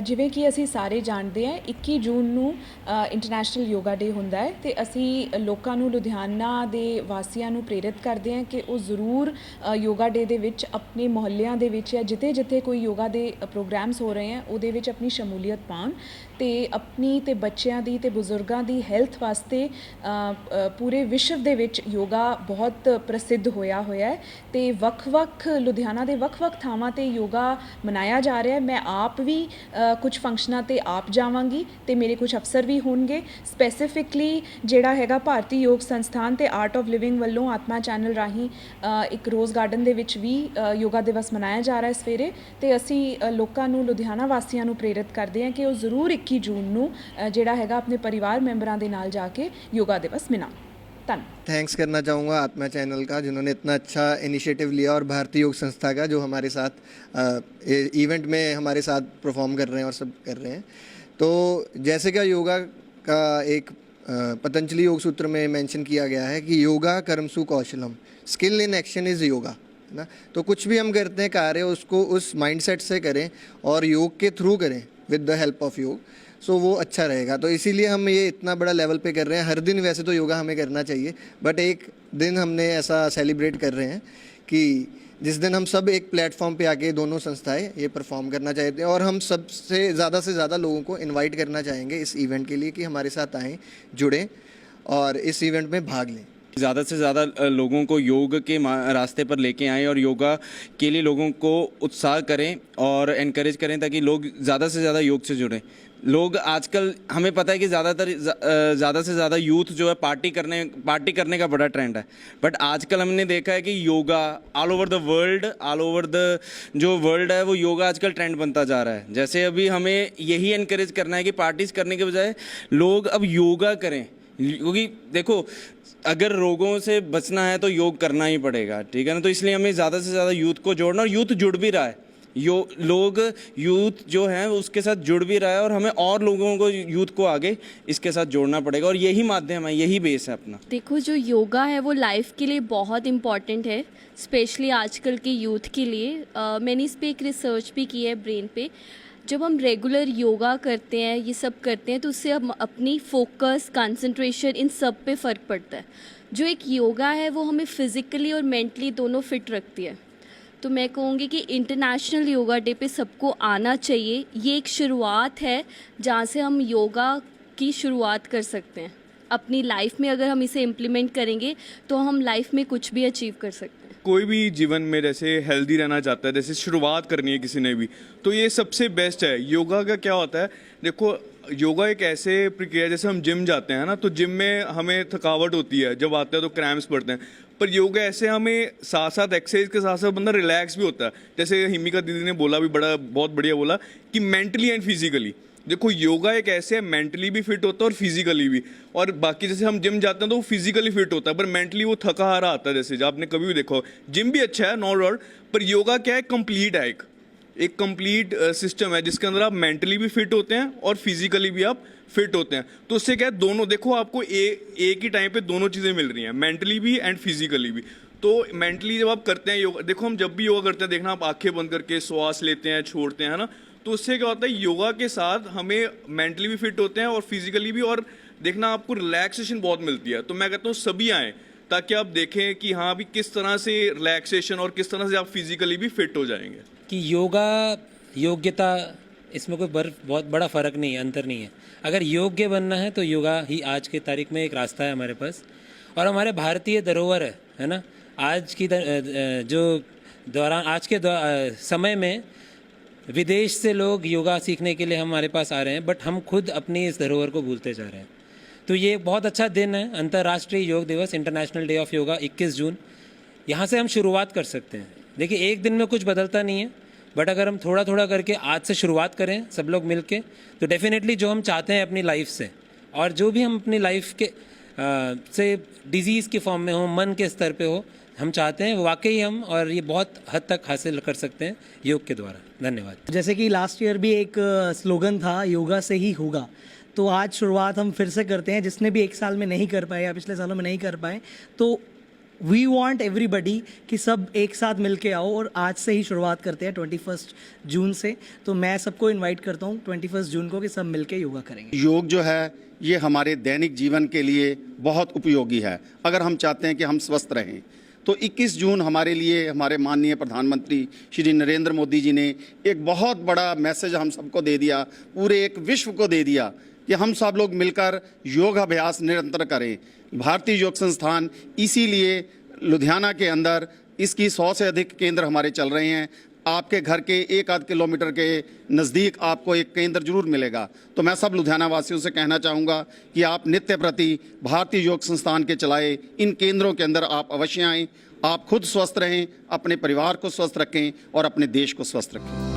ਜਿਵੇਂ ਕਿ ਅਸੀਂ ਸਾਰੇ ਜਾਣਦੇ ਹਾਂ 21 ਜੂਨ ਨੂੰ ਇੰਟਰਨੈਸ਼ਨਲ ਯੋਗਾ ਡੇ ਹੁੰਦਾ ਹੈ ਤੇ ਅਸੀਂ ਲੋਕਾਂ ਨੂੰ ਲੁਧਿਆਣਾ ਦੇ ਵਾਸੀਆਂ ਨੂੰ ਪ੍ਰੇਰਿਤ ਕਰਦੇ ਹਾਂ ਕਿ ਉਹ ਜ਼ਰੂਰ ਯੋਗਾ ਡੇ ਦੇ ਵਿੱਚ ਆਪਣੇ ਮੁਹੱਲਿਆਂ ਦੇ ਵਿੱਚ ਜਾਂ ਜਿੱਥੇ ਕੋਈ ਯੋਗਾ ਦੇ ਪ੍ਰੋਗਰਾਮਸ ਹੋ ਰਹੇ ਹੈ ਉਹਦੇ ਵਿੱਚ ਆਪਣੀ ਸ਼ਮੂਲੀਅਤ ਪਾਉਣ ਤੇ ਆਪਣੀ ਤੇ ਬੱਚਿਆਂ ਦੀ ਤੇ ਬਜ਼ੁਰਗਾਂ ਦੀ ਹੈਲਥ ਵਾਸਤੇ ਪੂਰੇ ਵਿਸ਼ਵ ਦੇ ਵਿੱਚ ਯੋਗਾ ਬਹੁਤ ਪ੍ਰਸਿੱਧ ਹੋਇਆ ਹੈ ਤੇ ਵੱਖ-ਵੱਖ ਲੁਧਿਆਣਾ ਦੇ ਵੱਖ-ਵੱਖ ਥਾਵਾਂ ਤੇ ਯੋਗਾ ਮਨਾਇਆ ਜਾ ਰਿਹਾ ਹੈ। ਮੈਂ ਆਪ ਵੀ ਕੁਝ ਫੰਕਸ਼ਨਾਂ ਤੇ ਆਪ ਜਾਵਾਂਗੀ ਤੇ ਮੇਰੇ ਕੁਝ ਅਫਸਰ ਵੀ ਹੋਣਗੇ। ਸਪੈਸੀਫਿਕਲੀ ਜਿਹੜਾ ਹੈਗਾ ਭਾਰਤੀ ਯੋਗ ਸੰਸਥਾਨ ਤੇ ਆਰਟ ਆਫ ਲਿਵਿੰਗ ਵੱਲੋਂ ਆਤਮਾ ਚੈਨਲ ਰਾਹੀਂ ਇੱਕ ਰੋਜ਼ ਗਾਰਡਨ ਦੇ ਵਿੱਚ ਵੀ ਯੋਗਾ ਦਿਵਸ ਮਨਾਇਆ ਜਾ ਰਿਹਾ ਹੈ ਸਵੇਰੇ ਤੇ ਅਸੀਂ ਲੋਕਾਂ ਨੂੰ ਲੁਧਿਆਣਾ ਵਾਸੀਆਂ ਨੂੰ ਪ੍ਰੇਰਿਤ ਕਰਦੇ ਹਾਂ ਕਿ ਉਹ ਜ਼ਰੂਰ 21 ਜੂਨ ਨੂੰ ਜਿਹੜਾ ਹੈਗਾ ਆਪਣੇ ਪਰਿਵਾਰ ਮੈਂਬਰਾਂ ਦੇ ਨਾਲ ਜਾ के योगा दिवस मनाओ। धन्यवाद। थैंक्स करना चाहूँगा आत्मा चैनल का जिन्होंने इतना अच्छा इनिशिएटिव लिया और भारतीय योग संस्था का जो हमारे साथ इवेंट में हमारे साथ परफॉर्म कर रहे हैं और सब कर रहे हैं। तो जैसे कि योगा का एक पतंजलि योग सूत्र में मेंशन किया गया है कि योगा कर्मसु कौशलम, skill in action is yoga, है ना। तो कुछ भी हम करते हैं कार्य उसको उस माइंडसेट से करें और योग के थ्रू करें विद द हेल्प ऑफ योग, सो वो अच्छा रहेगा। तो इसीलिए हम ये इतना बड़ा लेवल पे कर रहे हैं। हर दिन वैसे तो योगा हमें करना चाहिए बट एक दिन हमने ऐसा सेलिब्रेट कर रहे हैं कि जिस दिन हम सब एक प्लेटफॉर्म पे आके दोनों संस्थाएं ये परफॉर्म करना चाहते हैं और हम सबसे ज़्यादा लोगों को इनवाइट करना चाहेंगे इस इवेंट के लिए कि हमारे साथ आएँ, जुड़ें और इस इवेंट में भाग लें। ज़्यादा से ज़्यादा लोगों को योग के रास्ते पर लेके आएँ और योगा के लिए लोगों को उत्साह करें और एनकरेज करें ताकि लोग ज़्यादा से ज़्यादा योग से जुड़ें। लोग आजकल हमें पता है कि ज़्यादा से ज़्यादा यूथ जो है पार्टी करने का बड़ा ट्रेंड है, बट आजकल हमने देखा है कि योगा ऑल ओवर द जो वर्ल्ड है वो योगा आजकल ट्रेंड बनता जा रहा है। जैसे अभी हमें यही एनकरेज करना है कि पार्टीज़ करने के बजाय लोग अब योगा करें, क्योंकि देखो अगर रोगों से बचना है तो योग करना ही पड़ेगा, ठीक है ना। तो इसलिए हमें ज़्यादा से ज़्यादा यूथ को जोड़ना, और यूथ जुड़ भी रहा है, यूथ जो है उसके साथ जुड़ भी रहा है और हमें और लोगों को यूथ को आगे इसके साथ जोड़ना पड़ेगा और यही माध्यम है, यही बेस है अपना। देखो जो योगा है वो लाइफ के लिए बहुत इम्पॉर्टेंट है, स्पेशली आजकल के यूथ के लिए। मैंने इस पर एक रिसर्च भी की है ब्रेन पे। जब हम रेगुलर योगा करते हैं, ये सब करते हैं, तो उससे हम अपनी फोकस, कंसंट्रेशन, इन सब पे फ़र्क पड़ता है। जो एक योगा है वो हमें फिज़िकली और मेंटली दोनों फिट रखती है। तो मैं कहूँगी कि इंटरनेशनल योगा डे पे सबको आना चाहिए। ये एक शुरुआत है जहाँ से हम योगा की शुरुआत कर सकते हैं। अपनी लाइफ में अगर हम इसे इम्प्लीमेंट करेंगे तो हम लाइफ में कुछ भी अचीव कर सकते हैं। कोई भी जीवन में जैसे हेल्दी रहना चाहता है, जैसे शुरुआत करनी है किसी ने भी, तो ये सबसे बेस्ट है। योगा का क्या होता है, देखो योगा एक ऐसे प्रक्रिया, जैसे हम जिम जाते हैं ना, तो जिम में हमें थकावट होती है, जब आते हैं तो क्रैम्प्स पड़ते हैं, पर योगा ऐसे हमें साथ साथ एक्सरसाइज के साथ साथ बंदा रिलैक्स भी होता है। जैसे हिमिका दीदी ने बोला भी, बहुत बढ़िया बोला कि मेंटली एंड फिजिकली। देखो योगा एक ऐसे है, मेंटली भी फिट होता है और फिजिकली भी। और बाकी जैसे हम जिम जाते हैं तो वो फिजिकली फिट होता है पर मेंटली वो थका हारा आता है। जैसे आपने कभी भी देखो, जिम भी अच्छा है नो डाउट, पर योगा क्या है, कंप्लीट है, एक कंप्लीट सिस्टम है जिसके अंदर आप मेंटली भी फिट होते हैं और फिजिकली भी आप फिट होते हैं। तो उससे क्या है, दोनों देखो आपको एक ही टाइम पे दोनों चीज़ें मिल रही हैं, मेंटली भी एंड फिजिकली भी। तो मेंटली जब आप करते हैं योगा, देखो हम जब भी योगा करते हैं, देखना आप आंखें बंद करके श्वास लेते हैं, छोड़ते हैं ना, तो उससे क्या होता है, योगा के साथ हमें मेंटली भी फिट होते हैं और फिजिकली भी, और देखना आपको रिलैक्सेशन बहुत मिलती है। तो मैं कहता हूँ सभी आएँ ताकि आप देखें कि हाँ अभी किस तरह से रिलैक्सेशन और किस तरह से आप फिजिकली भी फिट हो जाएंगे। कि योगा योग्यता, इसमें कोई बहुत बड़ा फ़र्क नहीं है, अंतर नहीं है। अगर योग्य बनना है तो योगा ही आज के तारीख में एक रास्ता है हमारे पास, और हमारे भारतीय धरोहर है ना। आज की आज के समय में विदेश से लोग योगा सीखने के लिए हमारे पास आ रहे हैं, बट हम खुद अपनी इस धरोहर को भूलते जा रहे हैं। तो ये बहुत अच्छा दिन है, अंतर्राष्ट्रीय योग दिवस, इंटरनेशनल डे ऑफ योगा 21 जून। यहाँ से हम शुरुआत कर सकते हैं। देखिए एक दिन में कुछ बदलता नहीं है, बट अगर हम थोड़ा थोड़ा करके आज से शुरुआत करें सब लोग मिल के, तो डेफिनेटली जो हम चाहते हैं अपनी लाइफ से, और जो भी हम अपनी लाइफ के से डिज़ीज़ के फॉर्म में हो, मन के स्तर पे हो, हम चाहते हैं वाकई हम, और ये बहुत हद तक हासिल कर सकते हैं योग के द्वारा। धन्यवाद। जैसे कि लास्ट ईयर भी एक स्लोगन था, योगा से ही होगा, तो आज शुरुआत हम फिर से करते हैं। जिसने भी एक साल में नहीं कर पाए या पिछले सालों में नहीं कर पाए, तो वी वांट एवरीबडी कि सब एक साथ मिल के आओ, और आज से ही शुरुआत करते हैं 21 जून से। तो मैं सबको इनवाइट करता हूँ 21 जून को कि सब मिल के योगा करेंगे। योग जो है ये हमारे दैनिक जीवन के लिए बहुत उपयोगी है। अगर हम चाहते हैं कि हम स्वस्थ रहें तो 21 जून हमारे लिए हमारे माननीय प्रधानमंत्री श्री नरेंद्र मोदी जी ने एक बहुत बड़ा मैसेज हम सबको दे दिया, पूरे एक विश्व को दे दिया कि हम सब लोग मिलकर योग अभ्यास निरंतर करें। भारतीय योग संस्थान इसीलिए लुधियाना के अंदर इसकी 100 से अधिक केंद्र हमारे चल रहे हैं। आपके घर के 1-8 किलोमीटर के नज़दीक आपको एक केंद्र जरूर मिलेगा। तो मैं सब लुधियाना वासियों से कहना चाहूँगा कि आप नित्य प्रति भारतीय योग संस्थान के चलाए इन केंद्रों के अंदर आप अवश्य आएँ। आप खुद स्वस्थ रहें, अपने परिवार को स्वस्थ रखें और अपने देश को स्वस्थ रखें।